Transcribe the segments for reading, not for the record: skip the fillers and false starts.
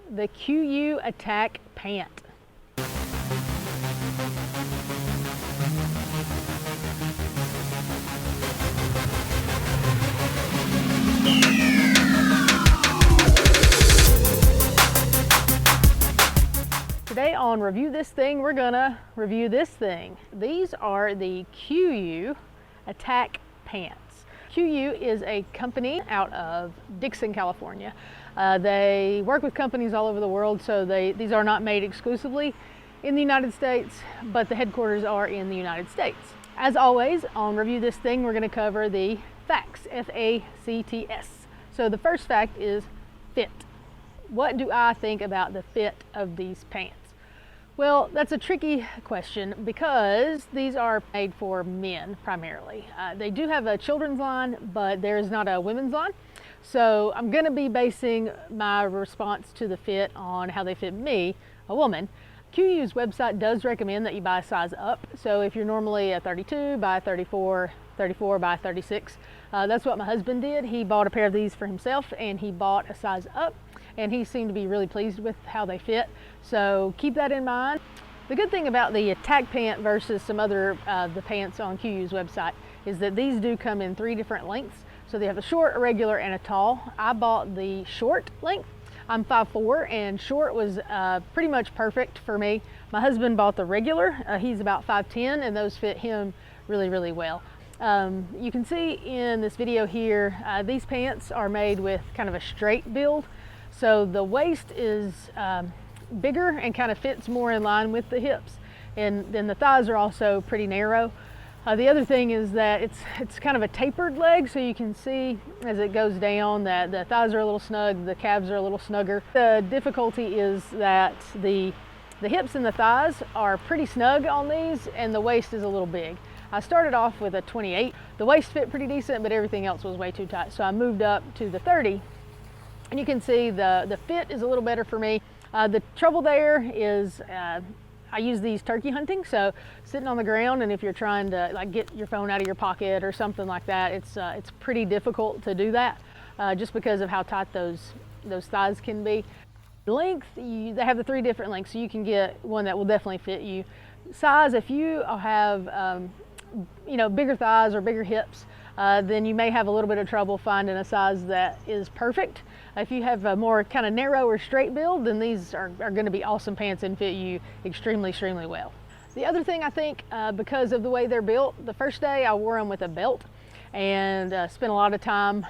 the Kuiu Attack Pant. Today on Review This Thing, we're gonna review this thing. These are the Kuiu Attack Pants. Kuiu is a company out of Dixon, California. They work with companies all over the world, so these are not made exclusively in the United States, but the headquarters are in the United States. As always, on Review This Thing, we're gonna cover the facts, F-A-C-T-S. So the first fact is fit. What do I think about the fit of these pants? Well, that's a tricky question because these are made for men primarily. They do have a children's line, but there is not a women's line. So I'm gonna be basing my response to the fit on how they fit me, a woman. Kuiu's website does recommend that you buy a size up. So if you're normally a 32, buy a 34, 34 by 36. That's what my husband did. He bought a pair of these for himself and he bought a size up, and he seemed to be really pleased with how they fit. So keep that in mind. The good thing about the Attack Pant versus some other the pants on Kuiu's website is that these do come in 3 different lengths. So they have a short, a regular, and a tall. I bought the short length. I'm 5'4", and short was pretty much perfect for me. My husband bought the regular. He's about 5'10", and those fit him really, really well. You can see in this video here, these pants are made with kind of a straight build. So the waist is bigger and kind of fits more in line with the hips. And then the thighs are also pretty narrow. The other thing is that it's kind of a tapered leg, so you can see as it goes down that the thighs are a little snug, the calves are a little snugger. The difficulty is that the hips and the thighs are pretty snug on these, and the waist is a little big. I started off with a 28. The waist fit pretty decent, but everything else was way too tight. So I moved up to the 30. And you can see the fit is a little better for me. The trouble there is I use these turkey hunting, so sitting on the ground, and if you're trying to like get your phone out of your pocket or something like that, it's pretty difficult to do that just because of how tight those thighs can be. Length, they have the 3 different lengths, so you can get one that will definitely fit you. Size, if you have bigger thighs or bigger hips, then you may have a little bit of trouble finding a size that is perfect. If you have a more kind of narrow or straight build, then these are going to be awesome pants and fit you extremely, extremely well. The other thing I think, because of the way they're built, the first day I wore them with a belt and spent a lot of time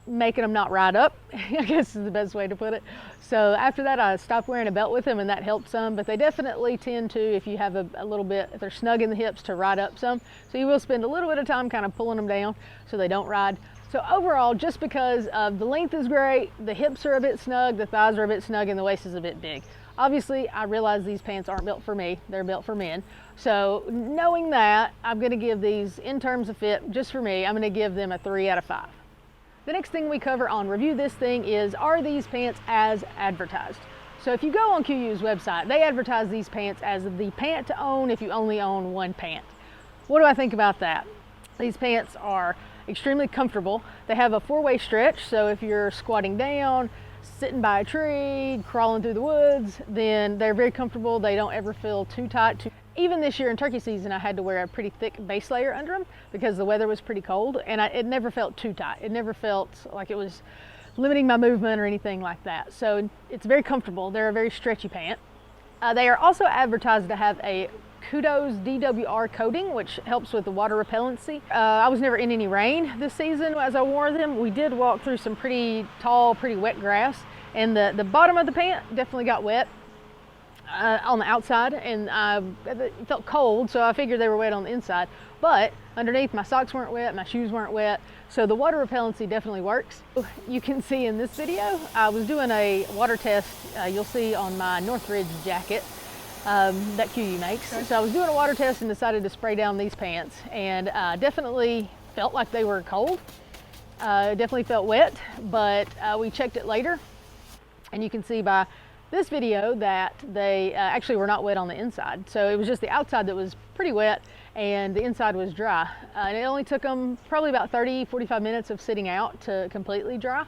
making them not ride up, I guess is the best way to put it. So after that, I stopped wearing a belt with them, and that helped some, but they definitely tend to, if you have a little bit, if they're snug in the hips, to ride up some. So you will spend a little bit of time kind of pulling them down so they don't ride. So overall, just because of the length is great, the hips are a bit snug, the thighs are a bit snug, and the waist is a bit big. Obviously, I realize these pants aren't built for me, they're built for men. So knowing that, I'm gonna give these, in terms of fit, just for me, I'm gonna give them a 3 out of 5. The next thing we cover on Review This Thing is, are these pants as advertised? So if you go on Kuiu's website, they advertise these pants as the pant to own if you only own one pant. What do I think about that? These pants are extremely comfortable. They have a 4-way stretch, so if you're squatting down, sitting by a tree, crawling through the woods, then they're very comfortable. They don't ever feel too tight. Even this year in turkey season, I had to wear a pretty thick base layer under them because the weather was pretty cold, and it never felt too tight. It never felt like it was limiting my movement or anything like that. So it's very comfortable. They're a very stretchy pant. They are also advertised to have a Kuiu's DWR coating, which helps with the water repellency. I was never in any rain this season as I wore them. We did walk through some pretty tall, pretty wet grass, and the bottom of the pant definitely got wet on the outside, and it felt cold, so I figured they were wet on the inside. But underneath, my socks weren't wet, my shoes weren't wet, so the water repellency definitely works. You can see in this video, I was doing a water test, you'll see on my Northridge jacket that Kuiu makes. Okay. So I was doing a water test and decided to spray down these pants, and definitely felt like they were cold. Definitely felt wet, but we checked it later, and you can see by this video that they actually were not wet on the inside. So it was just the outside that was pretty wet and the inside was dry. And it only took them probably about 30-45 minutes of sitting out to completely dry.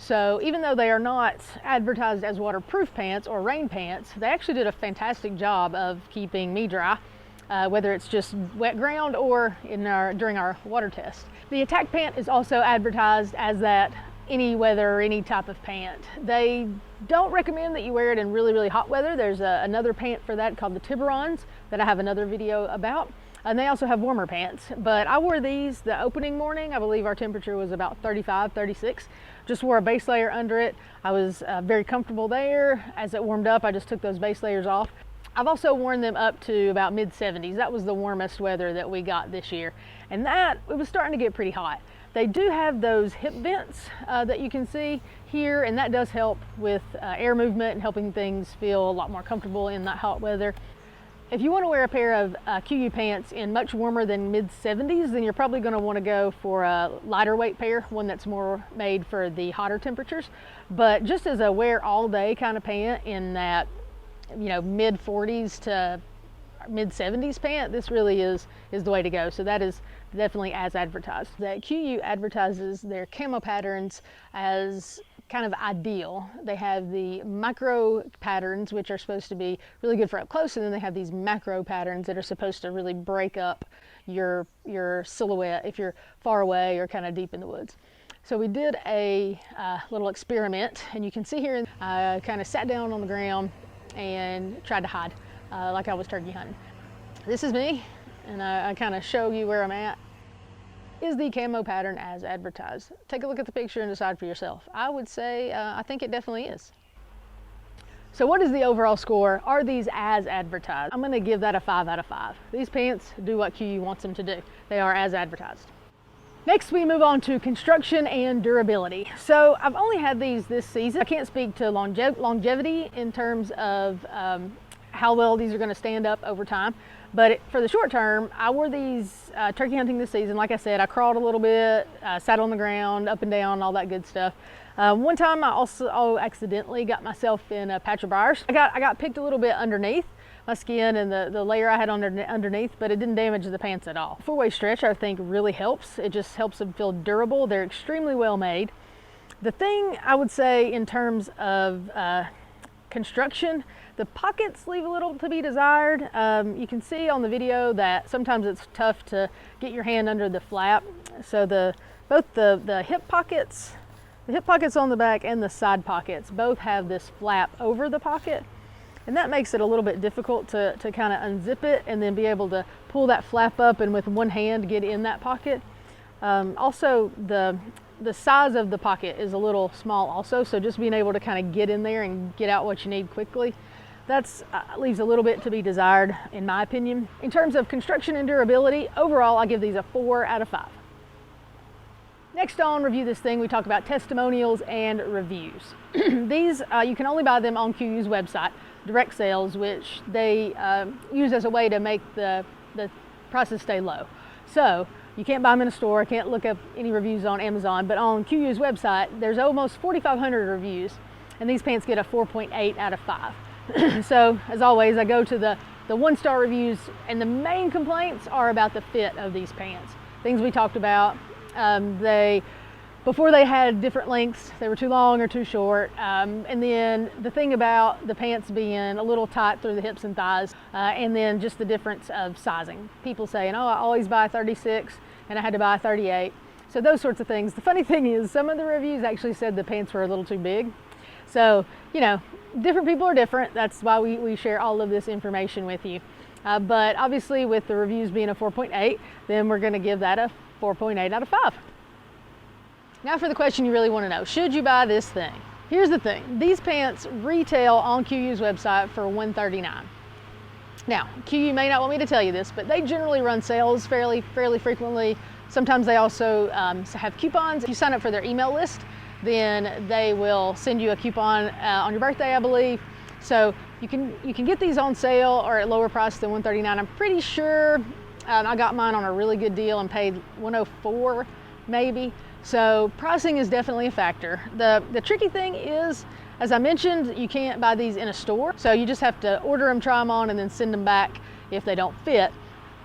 So even though they are not advertised as waterproof pants or rain pants, they actually did a fantastic job of keeping me dry, whether it's just wet ground or during our water test. The Attack Pant is also advertised as that any weather or any type of pant. They don't recommend that you wear it in really, really hot weather. There's another pant for that called the Tiburons that I have another video about. And they also have warmer pants, but I wore these the opening morning. I believe our temperature was about 35, 36. Just wore a base layer under it. I was very comfortable there. As it warmed up, I just took those base layers off. I've also worn them up to about mid-70s. That was the warmest weather that we got this year. And it was starting to get pretty hot. They do have those hip vents that you can see here, and that does help with air movement and helping things feel a lot more comfortable in that hot weather. If you want to wear a pair of Kuiu pants in much warmer than mid-70s, then you're probably going to want to go for a lighter weight pair, one that's more made for the hotter temperatures. But just as a wear all day kind of pant in that, mid-40s to mid-70s pant, this really is the way to go. So that is definitely as advertised. That Kuiu advertises their camo patterns as kind of ideal. They have the micro patterns, which are supposed to be really good for up close, and then they have these macro patterns that are supposed to really break up your silhouette if you're far away or kind of deep in the woods. So we did a little experiment, and you can see here I kind of sat down on the ground and tried to hide like I was turkey hunting. This is me, and I kind of show you where I'm at. Is the camo pattern as advertised? Take a look at the picture and decide for yourself. I would say I think it definitely is. So what is the overall score? Are these as advertised? I'm going to give that a 5 out of 5. These pants do what Kuiu wants them to do. They are as advertised. Next, we move on to construction and durability. So I've only had these this season. I can't speak to longevity in terms of how well these are going to stand up over time. But for the short term, I wore these turkey hunting this season. Like I said, I crawled a little bit, sat on the ground, up and down, all that good stuff. One time I also accidentally got myself in a patch of briars. I got picked a little bit underneath my skin and the layer I had underneath, but it didn't damage the pants at all. 4-way stretch, I think, really helps. It just helps them feel durable. They're extremely well made. The thing I would say in terms of construction, the pockets leave a little to be desired. You can see on the video that sometimes it's tough to get your hand under the flap. So both the hip pockets on the back and the side pockets both have this flap over the pocket. And that makes it a little bit difficult to kind of unzip it and then be able to pull that flap up and with one hand get in that pocket. Also, the size of the pocket is a little small also, so just being able to kind of get in there and get out what you need quickly, that's leaves a little bit to be desired in my opinion. In terms of construction and durability, overall I give these a 4 out of 5. Next on Review This Thing, we talk about testimonials and reviews. These, you can only buy them on Kuiu's website, direct sales, which they use as a way to make the prices stay low. So you can't buy them in a store, can't look up any reviews on Amazon, but on Kuiu's website, there's almost 4,500 reviews, and these pants get a 4.8 out of 5. So as always, I go to the 1-star reviews, and the main complaints are about the fit of these pants. Things we talked about. Before they had different lengths, they were too long or too short. And then the thing about the pants being a little tight through the hips and thighs, and then just the difference of sizing. People saying, oh, I always buy 36 and I had to buy 38. So those sorts of things. The funny thing is some of the reviews actually said the pants were a little too big. So, different people are different. That's why we share all of this information with you. But obviously with the reviews being a 4.8, then we're going to give that a 4.8 out of 5. Now for the question you really want to know, should you buy this thing? Here's the thing, these pants retail on Kuiu's website for $139. Now, Kuiu may not want me to tell you this, but they generally run sales fairly frequently. Sometimes they also have coupons. If you sign up for their email list, then they will send you a coupon on your birthday, I believe. So you can get these on sale or at lower price than $139. I'm pretty sure I got mine on a really good deal and paid $104 maybe. So pricing is definitely a factor. The tricky thing is, as I mentioned, you can't buy these in a store. So you just have to order them, try them on, and then send them back if they don't fit.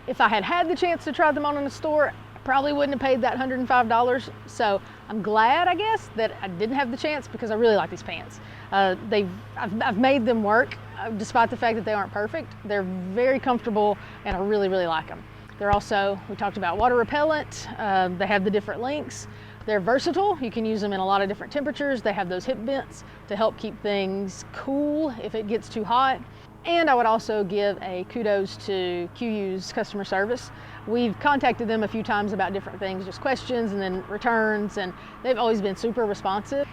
If I had the chance to try them on in a store, I probably wouldn't have paid that $105. So I'm glad, I guess, that I didn't have the chance because I really like these pants. I've made them work despite the fact that they aren't perfect. They're very comfortable and I really, really like them. They're also, we talked about water repellent. They have the different lengths. They're versatile. You can use them in a lot of different temperatures. They have those hip vents to help keep things cool if it gets too hot. And I would also give a kudos to Kuiu's customer service. We've contacted them a few times about different things, just questions and then returns, and they've always been super responsive.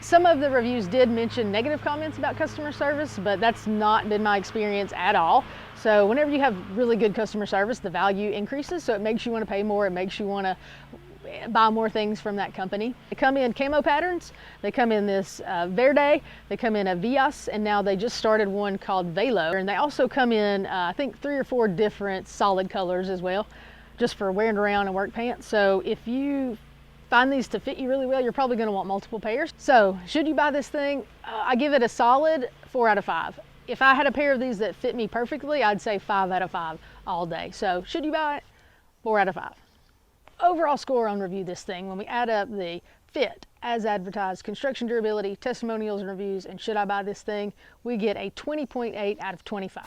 Some of the reviews did mention negative comments about customer service, but that's not been my experience at all. So whenever you have really good customer service, the value increases, so it makes you want to pay more, it makes you want to buy more things from that company. They come in camo patterns, they come in this verde, they come in a Vias, and now they just started one called Velo. And they also come in, I think 3 or 4 different solid colors as well, just for wearing around and work pants. So if you find these to fit you really well, you're probably going to want multiple pairs. So should you buy this thing? I give it a solid 4 out of 5. If I had a pair of these that fit me perfectly, I'd say 5 out of 5 all day. So should you buy it? 4 out of 5. Overall score on Review This Thing, when we add up the fit, as advertised, construction durability, testimonials and reviews, and should I buy this thing, we get a 20.8 out of 25.